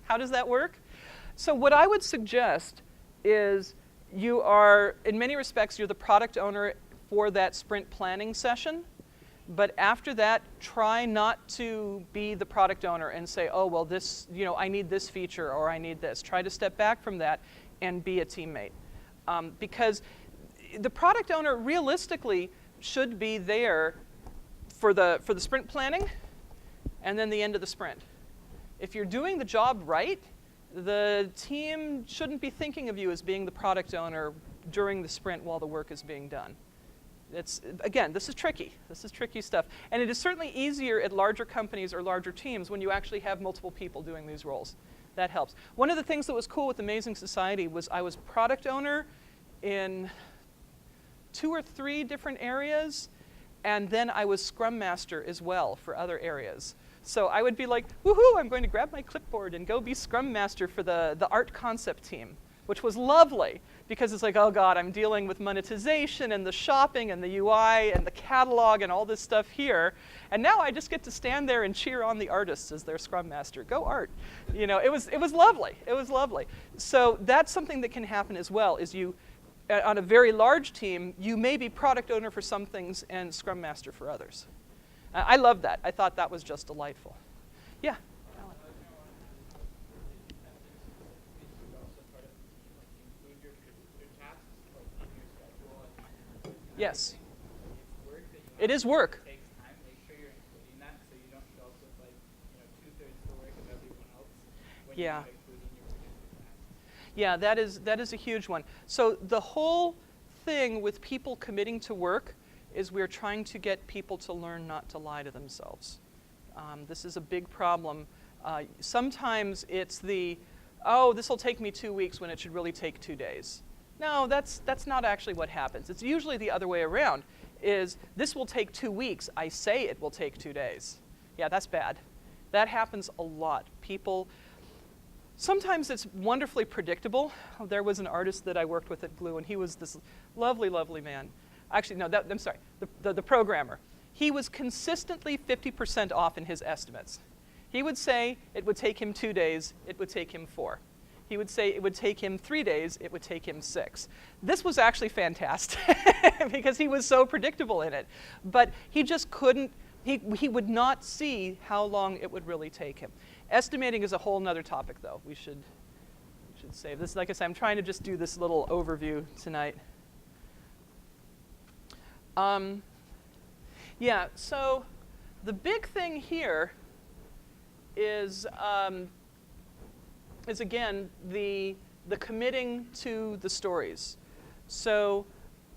How does that work? So what I would suggest is you are, in many respects, you're the product owner for that sprint planning session. But after that, try not to be the product owner and say, oh, well, this, I need this feature or I need this. Try to step back from that and be a teammate. Because the product owner realistically should be there for the sprint planning and then the end of the sprint. If you're doing the job right, the team shouldn't be thinking of you as being the product owner during the sprint while the work is being done. Again, this is tricky. This is tricky stuff. And it is certainly easier at larger companies or larger teams when you actually have multiple people doing these roles. That helps. One of the things that was cool with Amazing Society was I was product owner in 2 or 3 different areas, and then I was Scrum Master as well for other areas. So I would be like, woohoo, I'm going to grab my clipboard and go be Scrum Master for the art concept team, which was lovely. Because it's like, oh God, I'm dealing with monetization and the shopping and the UI and the catalog and all this stuff here. And now I just get to stand there and cheer on the artists as their Scrum Master. Go art. It was lovely. It was lovely. So that's something that can happen as well, is you, on a very large team, you may be product owner for some things and Scrum Master for others. I love that. I thought that was just delightful. Yeah. Yes. It is work. It takes time. Make sure you're including that so you don't show up with 2/3 the work of everyone else when you're not including your particular tasks. Yeah, that is a huge one. So the whole thing with people committing to work is we're trying to get people to learn not to lie to themselves. This is a big problem. Sometimes it's this will take me 2 weeks when it should really take 2 days. No, that's not actually what happens. It's usually the other way around, is this will take 2 weeks. I say it will take 2 days. Yeah, that's bad. That happens a lot. Sometimes it's wonderfully predictable. There was an artist that I worked with at Glue, and he was this lovely, lovely man. Actually, no, I'm sorry, the programmer. He was consistently 50% off in his estimates. He would say it would take him 2 days, it would take him 4. He would say it would take him 3 days, it would take him 6. This was actually fantastic because he was so predictable in it. But he just couldn't, he would not see how long it would really take him. Estimating is a whole nother topic though. We should save this. Like I said, I'm trying to just do this little overview tonight. Yeah, so the big thing here is again the committing to the stories. So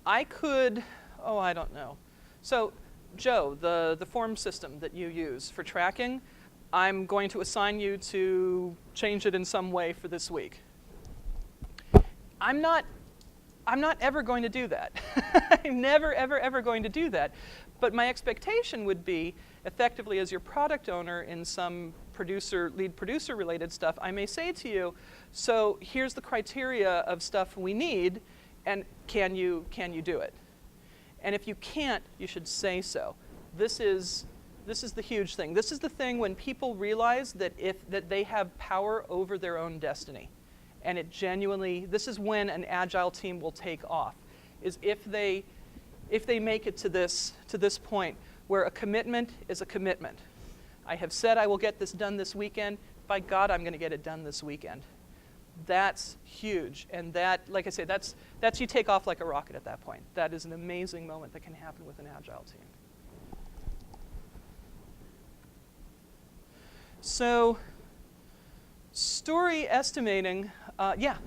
I could, I don't know. So Joe, the form system that you use for tracking, I'm going to assign you to change it in some way for this week. I'm not ever going to do that. I'm never, ever, ever going to do that. But my expectation would be, effectively as your product owner in some lead producer related stuff, I may say to you, so here's the criteria of stuff we need, and can you do it? And if you can't, you should say so. This is the huge thing. This is the thing when people realize that they have power over their own destiny. And it genuinely, this is when an Agile team will take off, is if they make it to this point where a commitment is a commitment. I have said I will get this done this weekend. By God, I'm going to get it done this weekend. That's huge. And that, like I say, that's you take off like a rocket at that point. That is an amazing moment that can happen with an Agile team. So, story estimating, yeah,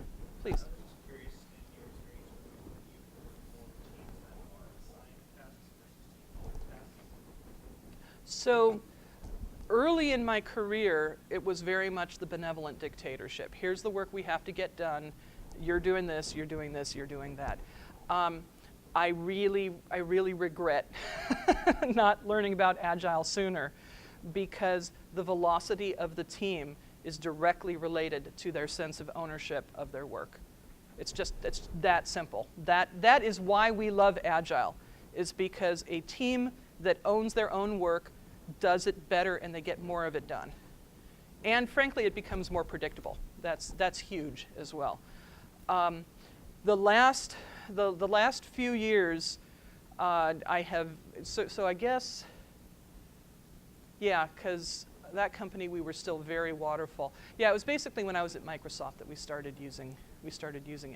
please. So early in my career, it was very much the benevolent dictatorship. Here's the work we have to get done. You're doing this, you're doing this, you're doing that. I really regret not learning about Agile sooner, because the velocity of the team is directly related to their sense of ownership of their work. It's that simple. That is why we love Agile, is because a team that owns their own work does it better and they get more of it done. And frankly, it becomes more predictable. That's huge as well. The last few years, I have, so I guess, yeah, because that company, we were still very waterfall. Yeah, it was basically when I was at Microsoft that we started using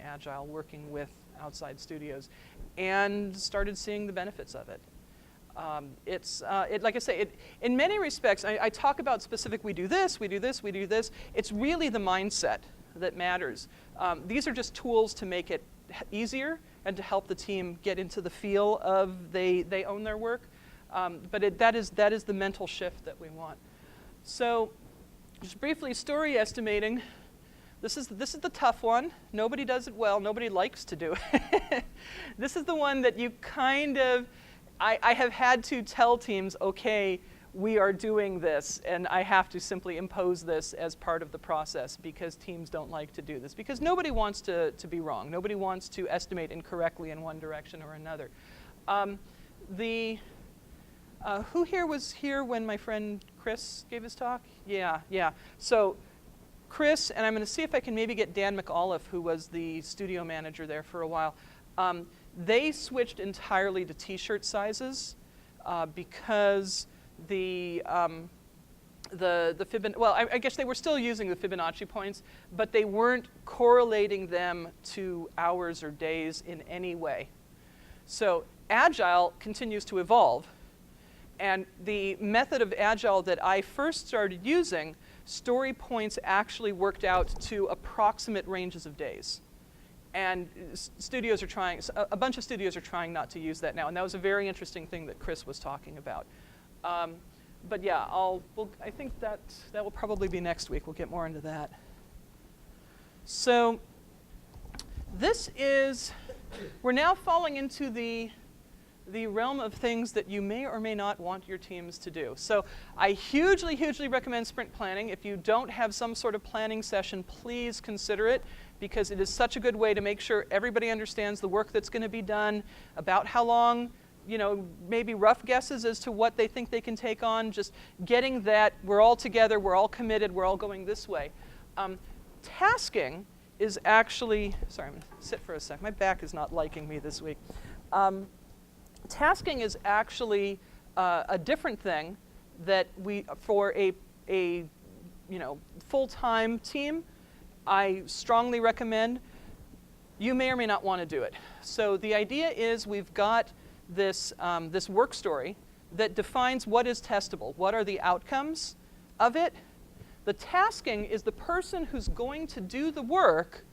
Agile, working with outside studios, and started seeing the benefits of it. Like I say, in many respects, I talk about specific, we do this, we do this, we do this. It's really the mindset that matters. These are just tools to make it easier and to help the team get into the feel of they own their work. But that is the mental shift that we want. So, just briefly, story estimating. This is the tough one. Nobody does it well. Nobody likes to do it. This is the one that you kind of, I have had to tell teams, okay, we are doing this, and I have to simply impose this as part of the process because teams don't like to do this. Because nobody wants to be wrong. Nobody wants to estimate incorrectly in one direction or another. Who here was here when my friend Chris gave his talk? Yeah. So Chris, and I'm going to see if I can maybe get Dan McAuliffe, who was the studio manager there for a while. They switched entirely to T-shirt sizes because the Fibonacci, well, I guess they were still using the Fibonacci points, but they weren't correlating them to hours or days in any way. So Agile continues to evolve. And the method of Agile that I first started using, story points actually worked out to approximate ranges of days. And studios are trying, a bunch of studios are trying not to use that now. And that was a very interesting thing that Chris was talking about. But yeah, I think that will probably be next week. We'll get more into that. So this is, we're now falling into the realm of things that you may or may not want your teams to do. So I hugely recommend sprint planning. If you don't have some sort of planning session, please consider it, because it is such a good way to make sure everybody understands the work that's going to be done, about how long, maybe rough guesses as to what they think they can take on, just getting that we're all together, we're all committed, we're all going this way. Tasking is actually, sorry, I'm going to sit for a sec. My back is not liking me this week. Tasking is actually a different thing that for a full-time team, I strongly recommend. You may or may not want to do it. So the idea is we've got this work story that defines what is testable, what are the outcomes of it. The tasking is the person who's going to do the work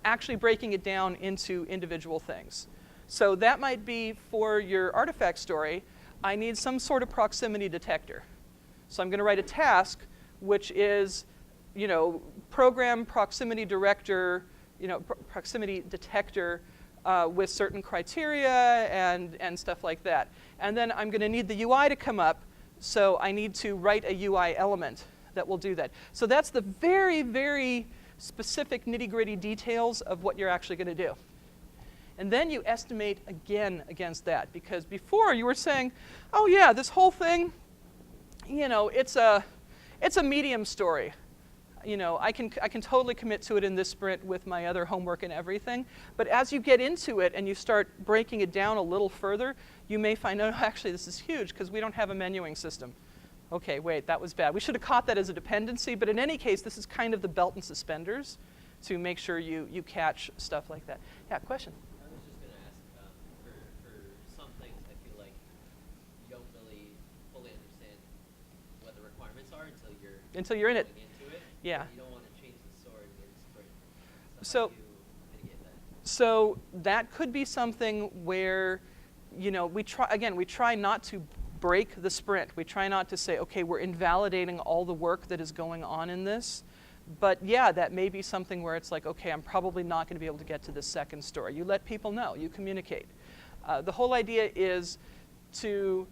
actually breaking it down into individual things. So that might be for your artifact story, I need some sort of proximity detector. So I'm going to write a task which is, program proximity director, proximity detector with certain criteria and stuff like that. And then I'm going to need the UI to come up, so I need to write a UI element that will do that. So that's the very specific nitty-gritty details of what you're actually going to do. And then you estimate again against that, because before you were saying, oh yeah, this whole thing, it's a medium story. I can totally commit to it in this sprint with my other homework and everything. But as you get into it and you start breaking it down a little further, you may find, oh, actually this is huge because we don't have a menuing system. Okay, wait, that was bad. We should have caught that as a dependency, but in any case, this is kind of the belt and suspenders to make sure you catch stuff like that. Yeah, question? Until you're in it. Yeah. You don't want to change the story mid-sprint. So that could be something where, we try not to break the sprint. We try not to say, okay, we're invalidating all the work that is going on in this. But yeah, that may be something where it's like, okay, I'm probably not going to be able to get to the second story. You let people know. You communicate. The whole idea is to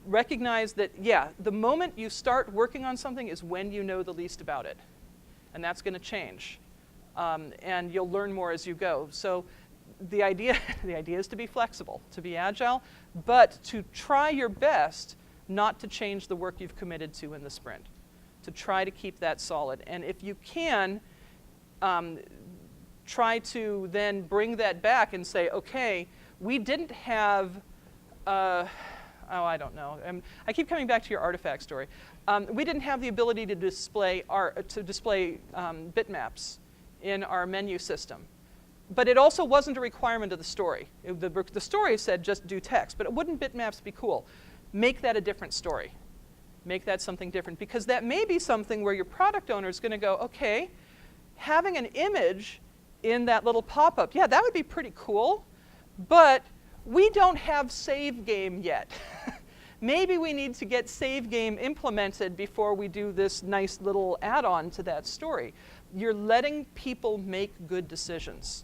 recognize that, yeah, the moment you start working on something is when you know the least about it. And that's going to change. And you'll learn more as you go. So the idea is to be flexible, to be agile, but to try your best not to change the work you've committed to in the sprint. to try to keep that solid. And if you can, try to then bring that back and say, okay, we didn't have, I don't know. I keep coming back to your artifact story. We didn't have the ability to display bitmaps in our menu system. But it also wasn't a requirement of the story. The story said just do text, but wouldn't bitmaps be cool? Make that a different story. Make that something different, because that may be something where your product owner is going to go, okay, having an image in that little pop-up, yeah, that would be pretty cool, but we don't have save game yet. Maybe we need to get save game implemented before we do this nice little add-on to that story. You're letting people make good decisions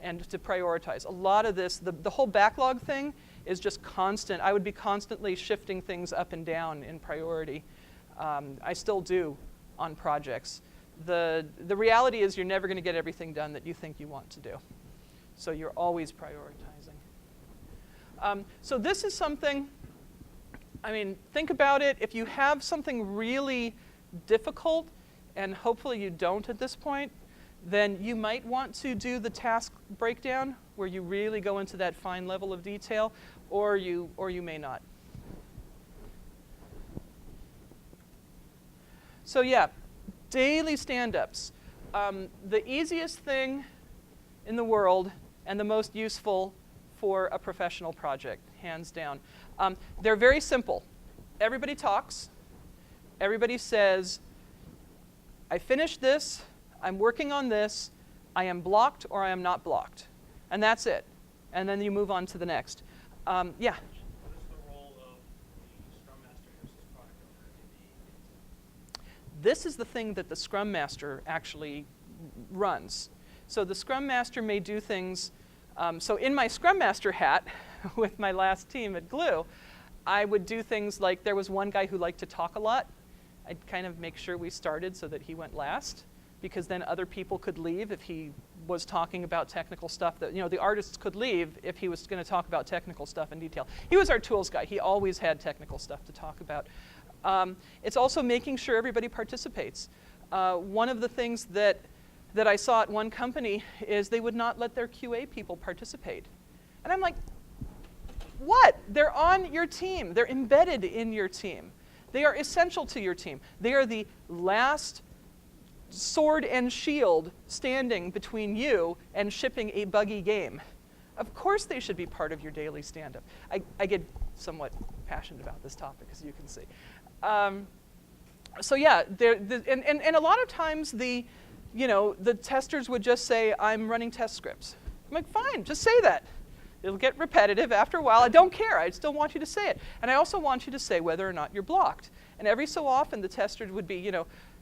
and to prioritize. A lot of this, the whole backlog thing is just constant. I would be constantly shifting things up and down in priority. I still do on projects. The reality is you're never going to get everything done that you think you want to do. So you're always prioritizing. So this is something, I mean, think about it. If you have something really difficult, and hopefully you don't at this point, then you might want to do the task breakdown where you really go into that fine level of detail, or you may not. So yeah, daily stand-ups. The easiest thing in the world and the most useful for a professional project, hands down. They're very simple. Everybody talks. Everybody says, I finished this, I'm working on this, I am blocked or I am not blocked. And that's it. And then you move on to the next. Yeah? What is the role of the Scrum Master versus product owner in the This is the thing that the Scrum Master actually runs. So the Scrum Master may do things, so in my Scrum Master hat with my last team at Glue, I would do things like there was one guy who liked to talk a lot. I'd kind of make sure we started so that he went last, because then other people could leave if he was talking about technical stuff that, the artists could leave if he was going to talk about technical stuff in detail. He was our tools guy. He always had technical stuff to talk about. It's also making sure everybody participates. One of the things that I saw at one company is they would not let their QA people participate. And I'm like, what? They're on your team. They're embedded in your team. They are essential to your team. They are the last sword and shield standing between you and shipping a buggy game. Of course they should be part of your daily stand-up. I get somewhat passionate about this topic, as you can see. So yeah, and a lot of times the testers would just say, I'm running test scripts. I'm like, fine, just say that. It'll get repetitive after a while. I don't care. I still want you to say it. And I also want you to say whether or not you're blocked. And every so often, the testers would be,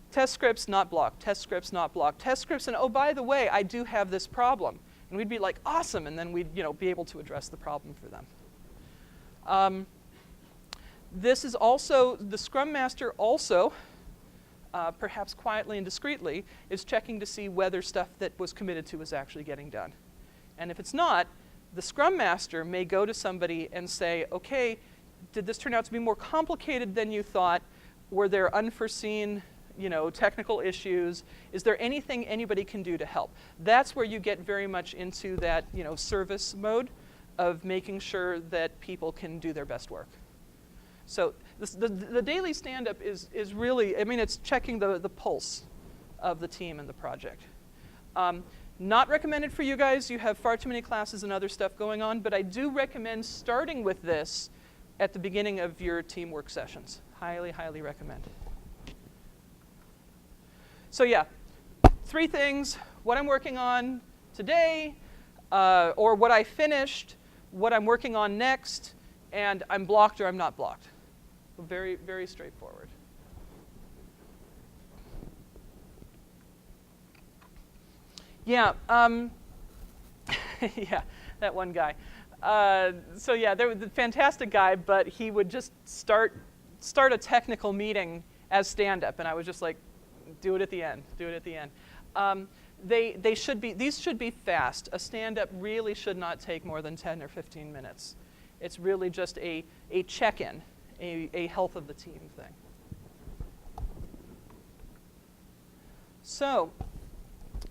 test scripts not blocked, test scripts not blocked, test scripts, and oh, by the way, I do have this problem. And we'd be like, awesome. And then we'd be able to address the problem for them. This is also, the Scrum Master also, perhaps quietly and discreetly, is checking to see whether stuff that was committed to is actually getting done. And if it's not, the Scrum Master may go to somebody and say, okay, did this turn out to be more complicated than you thought? Were there unforeseen, technical issues? Is there anything anybody can do to help? That's where you get very much into that, service mode of making sure that people can do their best work. So the daily stand-up is really, it's checking the pulse of the team and the project. Not recommended for you guys. You have far too many classes and other stuff going on, but I do recommend starting with this at the beginning of your teamwork sessions. Highly, highly recommend. So yeah, 3 things: what I'm working on today, or what I finished, what I'm working on next, and I'm blocked or I'm not blocked. Very, very straightforward. Yeah, yeah, that one guy. So yeah, there was a fantastic guy, but he would just start a technical meeting as stand-up, and I was just like, do it at the end, do it at the end. These should be fast. A stand-up really should not take more than 10 or 15 minutes. It's really just a check-in, a health of the team thing. So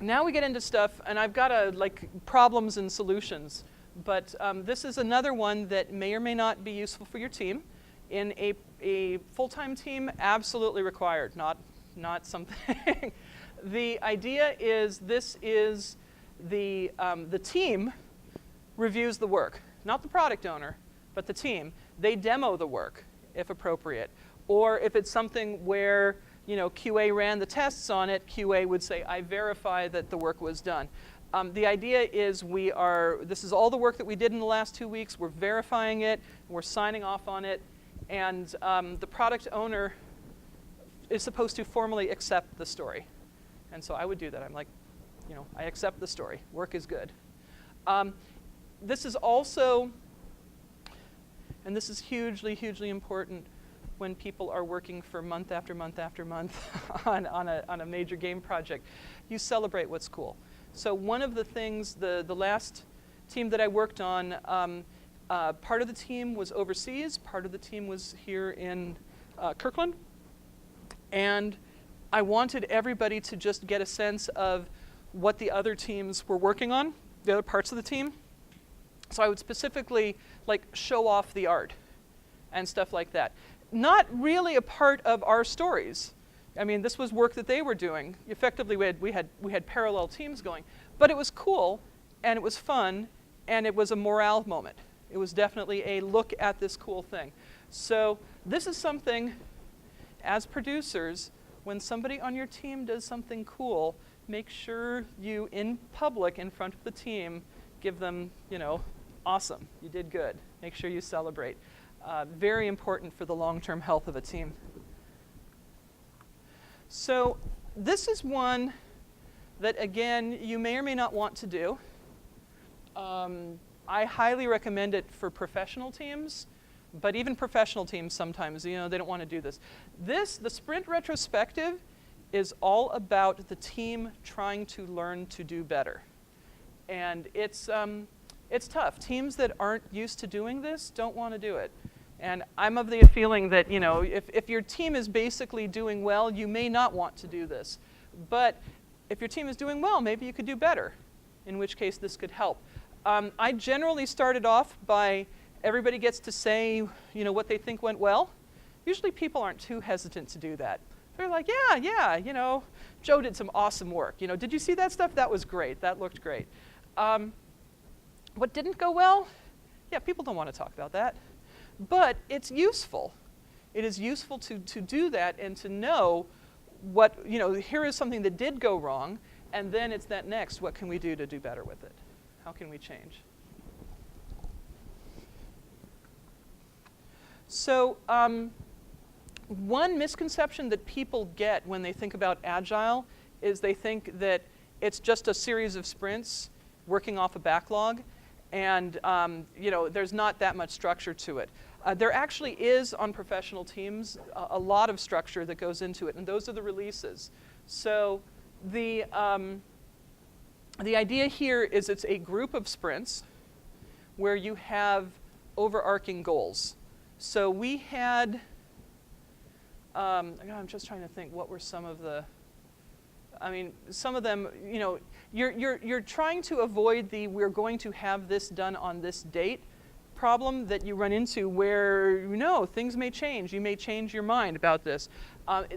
now we get into stuff, and I've got like problems and solutions. But this is another one that may or may not be useful for your team. In a full-time team, absolutely required, not something. The idea is this is the team reviews the work, not the product owner, but the team. They demo the work, if appropriate. Or if it's something where QA ran the tests on it, QA would say, I verify that the work was done. The idea is this is all the work that we did in the last 2 weeks. We're verifying it. We're signing off on it. And the product owner is supposed to formally accept the story. And so I would do that. I'm like, I accept the story. Work is good. This is also, and this is hugely, hugely important when people are working for month after month after month on a major game project. You celebrate what's cool. So one of the things, the last team that I worked on, part of the team was overseas, part of the team was here in Kirkland. And I wanted everybody to just get a sense of what the other teams were working on, the other parts of the team. So I would specifically show off the art and stuff like that. Not really a part of our stories. I mean, this was work that they were doing. Effectively, we had parallel teams going. But it was cool, and it was fun, and it was a morale moment. It was definitely a look at this cool thing. So this is something, as producers, when somebody on your team does something cool, make sure you, in public, in front of the team, give them, awesome, you did good. Make sure you celebrate. Very important for the long-term health of a team. So this is one that, again, you may or may not want to do. I highly recommend it for professional teams, but even professional teams sometimes, they don't want to do this. The sprint retrospective is all about the team trying to learn to do better. And it's tough. Teams that aren't used to doing this don't want to do it. And I'm of the feeling that, if your team is basically doing well, you may not want to do this. But if your team is doing well, maybe you could do better, in which case this could help. I generally started off by everybody gets to say, what they think went well. Usually people aren't too hesitant to do that. They're like, yeah, Joe did some awesome work. Did you see that stuff? That was great. That looked great. What didn't go well? Yeah, people don't want to talk about that. But it's useful. It is useful to do that and to know what, here is something that did go wrong, and then it's that next, what can we do to do better with it? How can we change? So one misconception that people get when they think about Agile is they think that it's just a series of sprints working off a backlog, and there's not that much structure to it. There actually is, on professional teams, a lot of structure that goes into it, and those are the releases. So the idea here is it's a group of sprints where you have overarching goals. So we had, I'm just trying to think, what were some of the, some of them, you're trying to avoid the we're going to have this done on this date problem that you run into where, things may change. You may change your mind about this.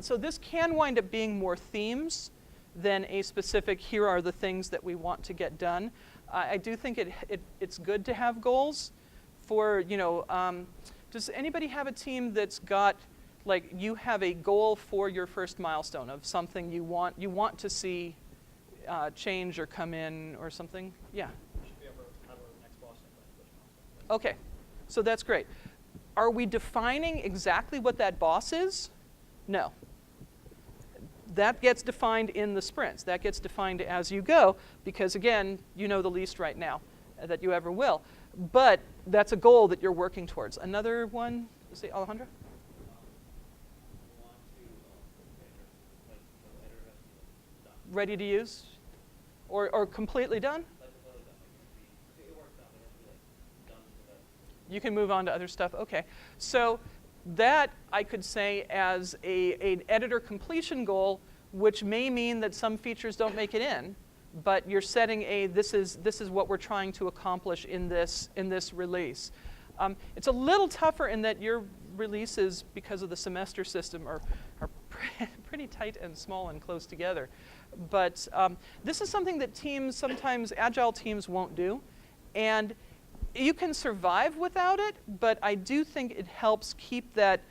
So this can wind up being more themes than a specific, here are the things that we want to get done. I do think it's good to have goals for, does anybody have a team that's got, you have a goal for your first milestone of something you want to see change or come in or something? Yeah. We should be able to have our next boss invite. Okay, so that's great. Are we defining exactly what that boss is? No. That gets defined in the sprints. That gets defined as you go because, again, you know the least right now that you ever will. But that's a goal that you're working towards. Another one, say, Alejandra? Ready to use? Or completely done? You can move on to other stuff. Okay. So that I could say as an editor completion goal which may mean that some features don't make it in, but you're setting this is what we're trying to accomplish in this release. It's a little tougher in that your releases, because of the semester system, are pretty tight and small and close together. But this is something that sometimes Agile teams won't do. And you can survive without it, but I do think it helps keep that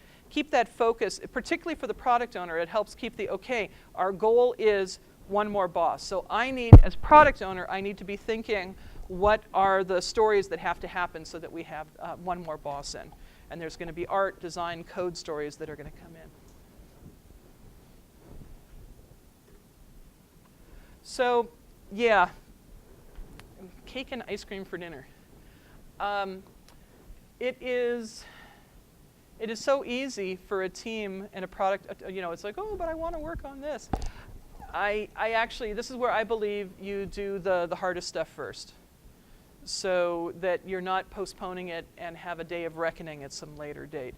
focus, particularly for the product owner. It helps keep okay, our goal is one more boss. So as product owner, I need to be thinking, what are the stories that have to happen so that we have one more boss in? And there's going to be art, design, code stories that are going to come in. So, yeah, cake and ice cream for dinner. It is so easy for a team and a product, it's like, oh, but I want to work on this. This is where I believe you do the hardest stuff first, so that you're not postponing it and have a day of reckoning at some later date.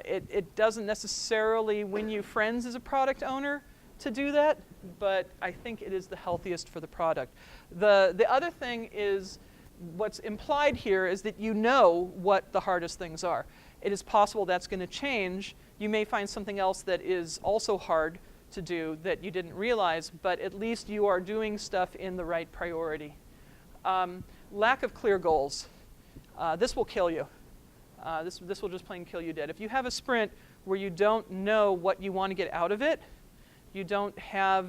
It doesn't necessarily win you friends as a product owner to do that, but I think it is the healthiest for the product. The other thing is, what's implied here is that you know what the hardest things are. It is possible that's going to change. You may find something else that is also hard to do that you didn't realize, but at least you are doing stuff in the right priority. Lack of clear goals. This will kill you. This will just plain kill you dead. If you have a sprint where you don't know what you want to get out of it, you don't have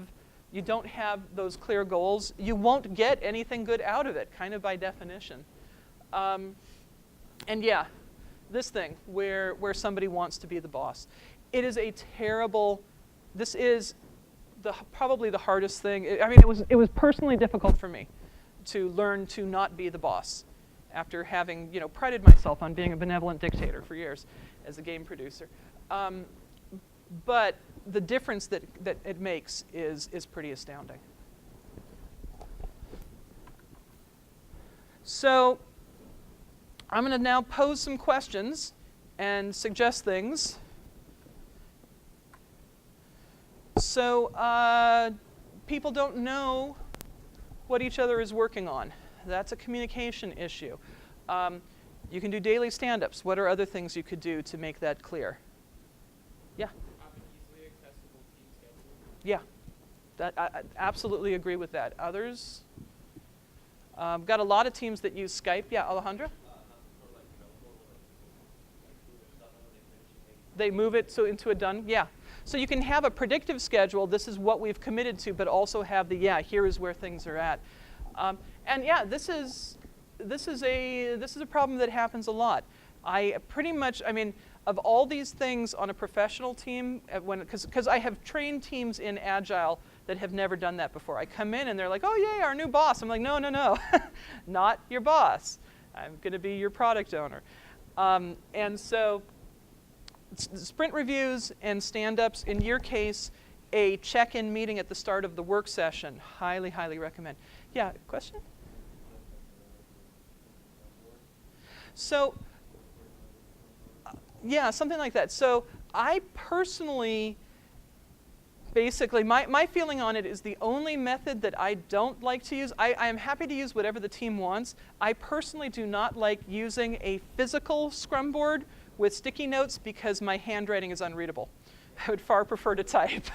those clear goals, you won't get anything good out of it, kind of by definition. And yeah, this thing where somebody wants to be the boss. It is this is probably the hardest thing. I mean, it was personally difficult for me to learn to not be the boss after having, prided myself on being a benevolent dictator for years as a game producer. But the difference that it makes is pretty astounding. So I'm going to now pose some questions and suggest things. So people don't know what each other is working on. That's a communication issue. You can do daily stand-ups. What are other things you could do to make that clear? Yeah? Easily accessible team schedule. Yeah, I absolutely agree with that. Others? Got a lot of teams that use Skype. Yeah, Alejandra? They move it into a done? Yeah. So you can have a predictive schedule. This is what we've committed to, but also have here is where things are at. And yeah, this is a problem that happens a lot. Of all these things on a professional team, because I have trained teams in Agile that have never done that before. I come in and they're like, oh yay, our new boss. I'm like, no, not your boss. I'm going to be your product owner. And so sprint reviews and stand-ups, in your case, a check-in meeting at the start of the work session. Highly, highly recommend. Yeah, question? So, yeah, something like that. So I personally, basically, my feeling on it is the only method that I don't like to use. I am happy to use whatever the team wants. I personally do not like using a physical Scrum board with sticky notes because my handwriting is unreadable. I would far prefer to type.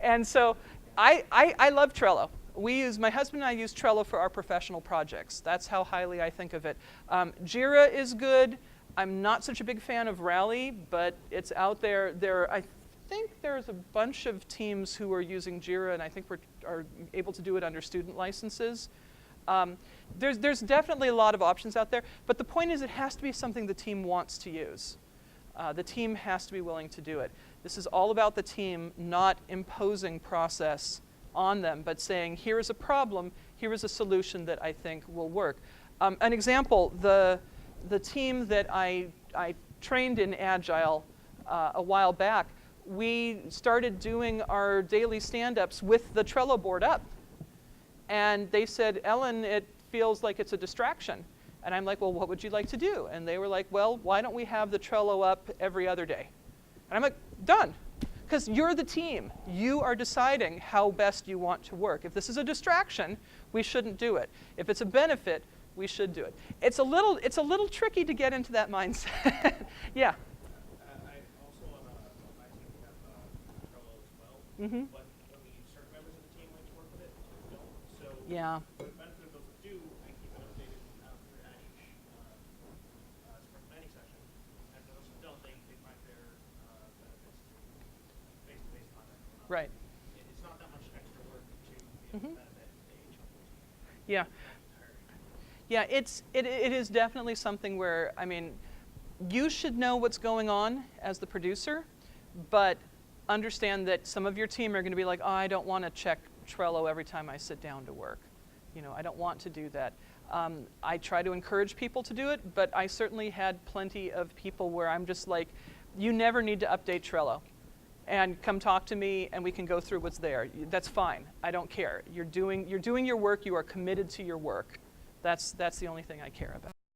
And so I love Trello. My husband and I use Trello for our professional projects. That's how highly I think of it. Jira is good. I'm not such a big fan of Rally, but it's out there. I think there's a bunch of teams who are using Jira, and I think are able to do it under student licenses. There's definitely a lot of options out there, but the point is it has to be something the team wants to use. The team has to be willing to do it. This is all about the team not imposing process on them, but saying, here is a problem, here is a solution that I think will work. An example, the team that I trained in Agile a while back, we started doing our daily stand-ups with the Trello board up. And they said, Ellen, it feels like it's a distraction. And I'm like, well, what would you like to do? And they were like, well, why don't we have the Trello up every other day? And I'm like, done. Because you're the team. You are deciding how best you want to work. If this is a distraction, we shouldn't do it. If it's a benefit, we should do it. It's a little tricky to get into that mindset. Yeah. I also on my team we have Trello as well, Mm-hmm. but only certain members of the team like to work with it, others don't. So Yeah. for the benefit of those that do, I keep it updated at each sprint planning session. And for those who don't, they find their benefits through face-to-face contact. Right. It's not that much extra work to be able Mhm. to benefit the HR. Yeah. Yeah, it is definitely something where, I mean, you should know what's going on as the producer, but understand that some of your team are going to be like, oh, I don't want to check Trello every time I sit down to work. You know, I don't want to do that. I try to encourage people to do it, but I certainly had plenty of people where I'm just like, you never need to update Trello. And come talk to me and we can go through what's there. That's fine. I don't care. You're doing your work. You are committed to your work. That's the only thing I care about.